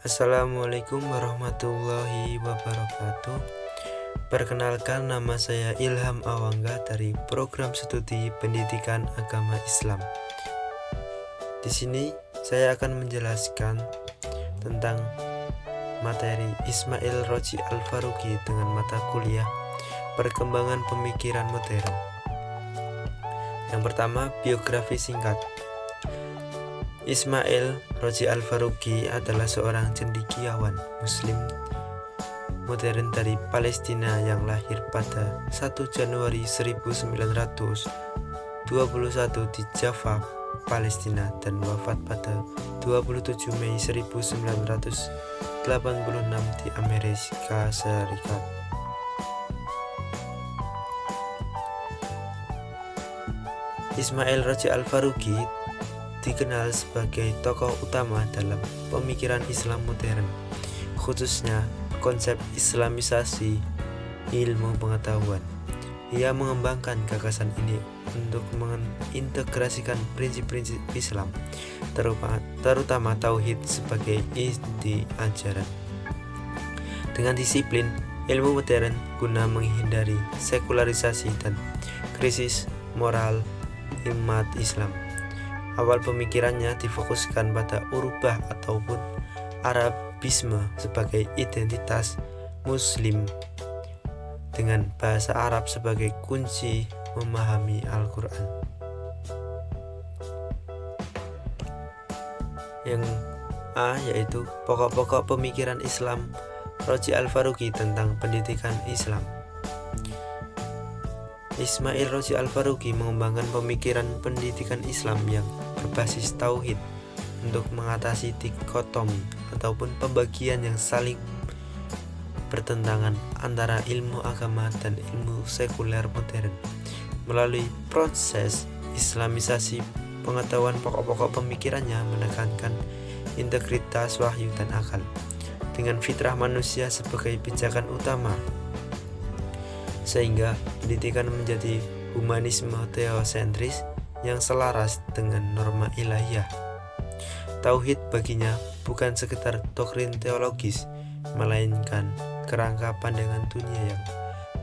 Assalamualaikum warahmatullahi wabarakatuh. Perkenalkan, nama saya Ilham Awangga dari Program Studi Pendidikan Agama Islam. Di sini saya akan menjelaskan tentang materi Ismail Roji Al-Faruqi dengan mata kuliah Perkembangan Pemikiran Modern. Yang pertama, biografi singkat. Ismail Roji Al-Faruqi adalah seorang cendekiawan Muslim modern dari Palestina yang lahir pada 1 Januari 1921 di Jaffa, Palestina, dan wafat pada 27 Mei 1986 di Amerika Serikat. Ismail Roji Al-Faruqi dikenal sebagai tokoh utama dalam pemikiran Islam modern, khususnya konsep Islamisasi ilmu pengetahuan. Ia mengembangkan gagasan ini untuk mengintegrasikan prinsip-prinsip Islam, terutama tauhid sebagai inti ajaran, dengan disiplin ilmu modern guna menghindari sekularisasi dan krisis moral umat Islam. Awal pemikirannya difokuskan pada urubah ataupun Arabisme sebagai identitas Muslim, dengan bahasa Arab sebagai kunci memahami Al-Quran. Yang A yaitu pokok-pokok pemikiran Islam Roji Al-Faruqi tentang pendidikan Islam. Ismail Roji Al-Faruqi mengembangkan pemikiran pendidikan Islam yang berbasis tauhid untuk mengatasi dikotomi ataupun pembagian yang saling bertentangan antara ilmu agama dan ilmu sekuler modern. Melalui proses Islamisasi, pengetahuan pokok-pokok pemikirannya menekankan integritas wahyu dan akal, dengan fitrah manusia sebagai pijakan utama, sehingga pendidikan menjadi humanisme teosentris yang selaras dengan norma ilahiyah. Tauhid baginya bukan sekedar doktrin teologis, melainkan kerangka pandangan dunia yang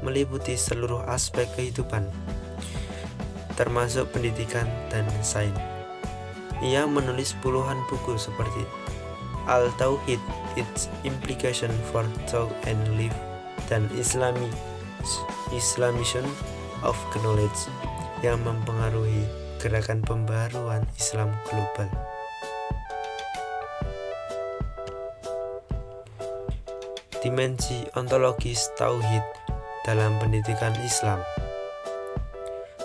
meliputi seluruh aspek kehidupan, termasuk pendidikan dan sains. Ia menulis puluhan buku seperti Al-Tauhid, Its Implication for Thought and Life, dan Islamization of Knowledge, yang mempengaruhi gerakan pembaharuan Islam global. Dimensi ontologis tauhid dalam pendidikan Islam.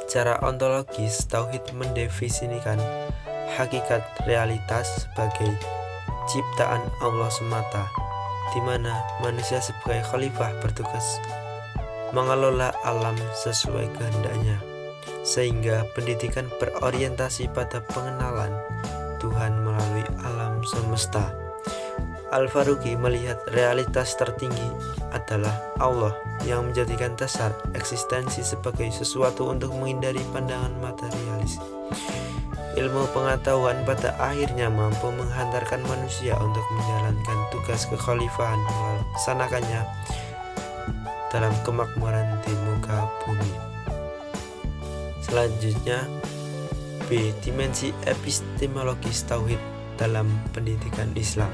Secara ontologis, tauhid mendefinisikan hakikat realitas sebagai ciptaan Allah semata, di mana manusia sebagai khalifah bertugas mengelola alam sesuai kehendaknya, sehingga pendidikan berorientasi pada pengenalan Tuhan melalui alam semesta. Al-Faruqi melihat realitas tertinggi adalah Allah, yang menjadikan dasar eksistensi sebagai sesuatu untuk menghindari pandangan materialis. Ilmu pengetahuan pada akhirnya mampu menghantarkan manusia untuk menjalankan tugas kekhalifahan, melaksanakannya dalam kemakmuran di muka bumi. Selanjutnya, B. Dimensi epistemologis tauhid dalam pendidikan Islam.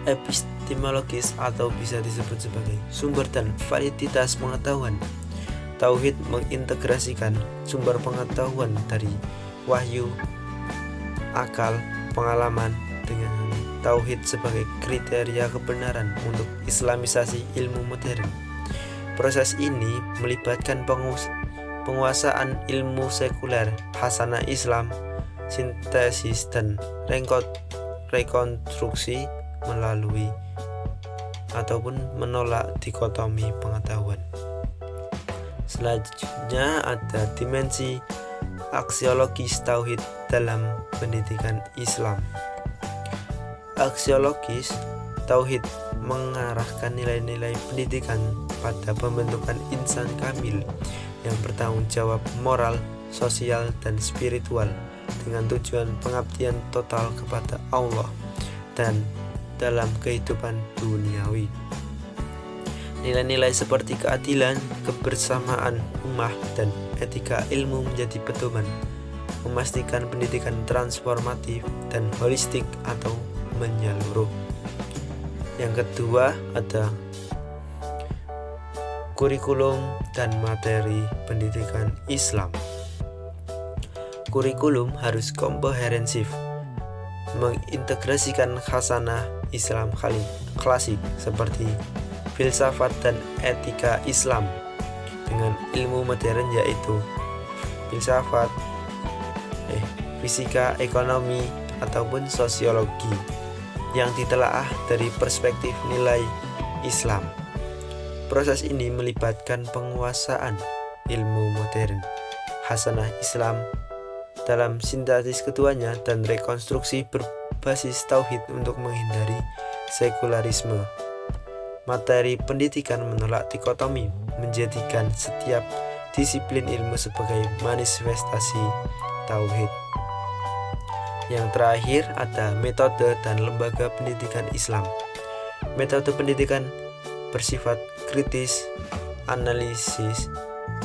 Epistemologis atau bisa disebut sebagai sumber dan validitas pengetahuan. Tauhid mengintegrasikan sumber pengetahuan dari wahyu, akal, pengalaman, dengan tauhid sebagai kriteria kebenaran untuk Islamisasi ilmu modern. Proses ini melibatkan penguasaan ilmu sekuler, hasanah Islam, sintesis, dan rekonstruksi melalui ataupun menolak dikotomi pengetahuan. Selanjutnya ada dimensi aksiologis tauhid dalam pendidikan Islam. Aksiologis tauhid mengarahkan nilai-nilai pendidikan pada pembentukan insan kamil yang bertanggung jawab moral, sosial, dan spiritual, dengan tujuan pengabdian total kepada Allah dan dalam kehidupan duniawi. Nilai-nilai seperti keadilan, kebersamaan ummah, dan etika ilmu menjadi pedoman, memastikan pendidikan transformatif dan holistik atau menyeluruh. Yang kedua ada kurikulum dan materi pendidikan Islam. Kurikulum harus komprehensif, mengintegrasikan khasanah Islam klasik seperti filsafat dan etika Islam dengan ilmu modern yaitu filsafat, fisika, ekonomi, ataupun sosiologi yang ditelaah dari perspektif nilai Islam. Proses ini melibatkan penguasaan ilmu modern, khasanah Islam dalam sintesis keduanya, dan rekonstruksi berbasis tauhid untuk menghindari sekularisme. Materi pendidikan menolak dikotomi, menjadikan setiap disiplin ilmu sebagai manifestasi tauhid. Yang terakhir ada metode dan lembaga pendidikan Islam. Metode pendidikan bersifat kritis, analisis,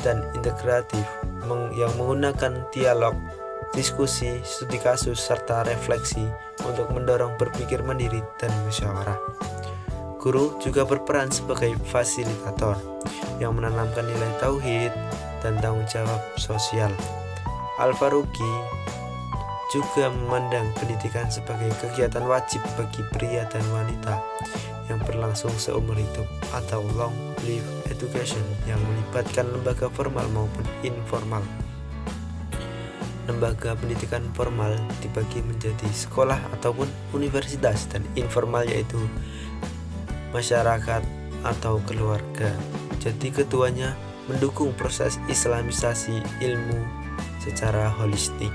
dan integratif yang menggunakan dialog, diskusi, studi kasus, serta refleksi untuk mendorong berpikir mandiri dan musyawarah. Guru juga berperan sebagai fasilitator yang menanamkan nilai tauhid dan tanggung jawab sosial. Al-Faruqi juga memandang pendidikan sebagai kegiatan wajib bagi pria dan wanita yang berlangsung seumur hidup atau long life education yang melibatkan lembaga formal maupun informal. Lembaga pendidikan formal dibagi menjadi sekolah ataupun universitas, dan informal yaitu masyarakat atau keluarga. Jadi keduanya mendukung proses islamisasi ilmu secara holistik.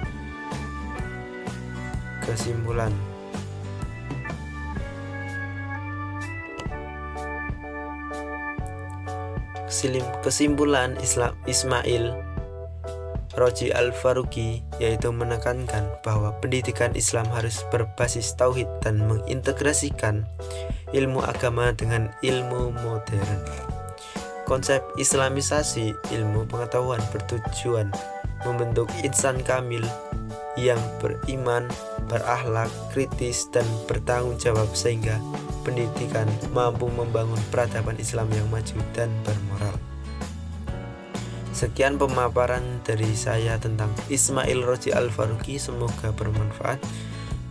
Kesimpulan, Ismail Roji Al-Faruqi yaitu menekankan bahwa pendidikan Islam harus berbasis tauhid dan mengintegrasikan ilmu agama dengan ilmu modern. Konsep islamisasi ilmu pengetahuan bertujuan membentuk insan kamil yang beriman, berakhlak, kritis, dan bertanggung jawab, sehingga pendidikan mampu membangun peradaban Islam yang maju dan bermoral. Sekian pemaparan dari saya tentang Ismail Roji Al-Faruqi, semoga bermanfaat.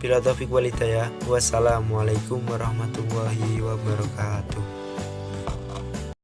Bila taufiq wal hidayah, wassalamualaikum warahmatullahi wabarakatuh.